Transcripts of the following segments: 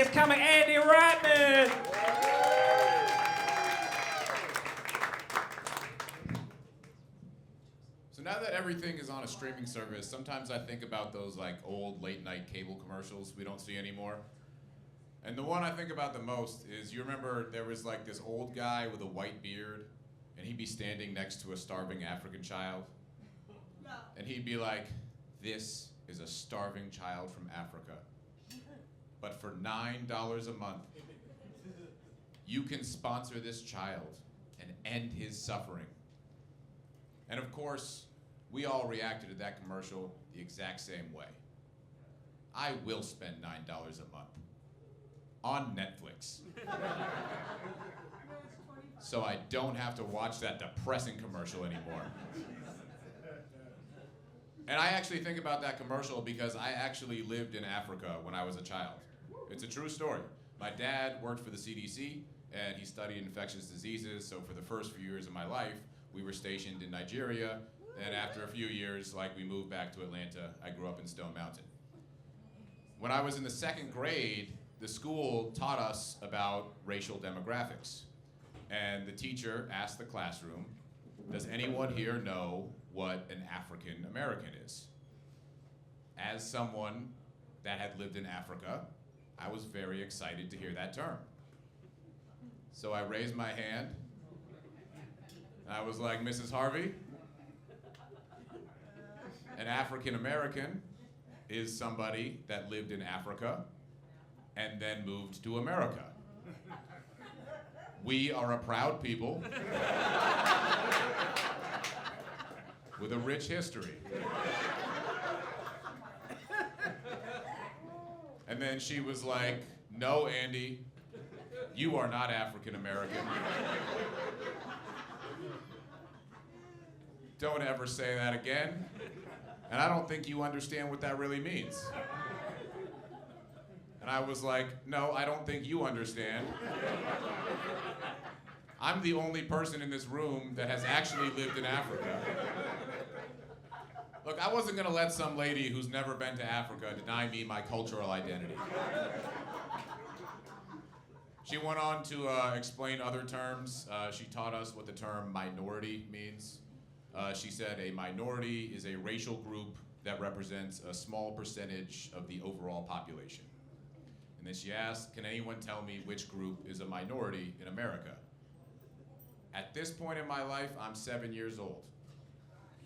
Please coming Andy Rodman. So now that everything is on a streaming service, sometimes I think about those like old late night cable commercials we don't see anymore. And the one I think about the most is, you remember there was like this old guy with a white beard, and he'd be standing next to a starving African child. No. And he'd be like, "This is a starving child from Africa. But for $9 a month, you can sponsor this child and end his suffering." And of course, we all reacted to that commercial the exact same way. I will spend $9 a month on Netflix, so I don't have to watch that depressing commercial anymore. And I actually think about that commercial because I actually lived in Africa when I was a child. It's a true story. My dad worked for the CDC, and he studied infectious diseases, so for the first few years of my life, we were stationed in Nigeria, and after a few years, we moved back to Atlanta. I grew up in Stone Mountain. When I was in the second grade, the school taught us about racial demographics. And the teacher asked the classroom, "Does anyone here know what an African American is?" As someone that had lived in Africa, I was very excited to hear that term. So I raised my hand. I was like, "Mrs. Harvey, an African American is somebody that lived in Africa and then moved to America. We are a proud people with a rich history." And then she was like, "No, Andy, you are not African American. Don't ever say that again. And I don't think you understand what that really means." And I was like, "No, I don't think you understand. I'm the only person in this room that has actually lived in Africa." Look, I wasn't gonna let some lady who's never been to Africa deny me my cultural identity. She went on to explain other terms. She taught us what the term minority means. She said a minority is a racial group that represents a small percentage of the overall population. And then she asked, "Can anyone tell me which group is a minority in America?" At this point in my life, I'm 7 years old.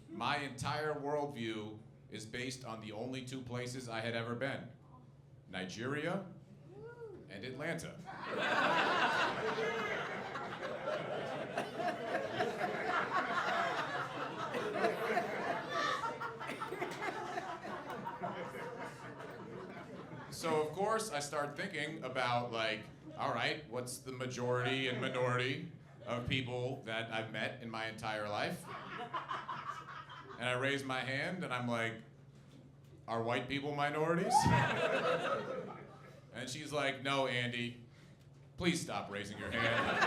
My entire worldview is based on the only two places I had ever been: Nigeria and Atlanta. So of course I start thinking about all right, what's the majority and minority of people that I've met in my entire life? And I raise my hand and I'm like, "Are white people minorities?" And she's like, "No, Andy, please stop raising your hand.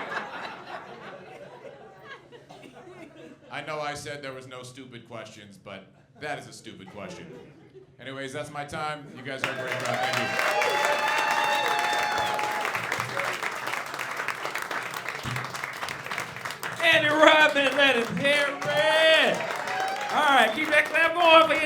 I know I said there was no stupid questions, but that is a stupid question." Anyways, that's my time. You guys are a great crowd. Thank Andy Rodman, let us hear it. All right, keep that clap going for you.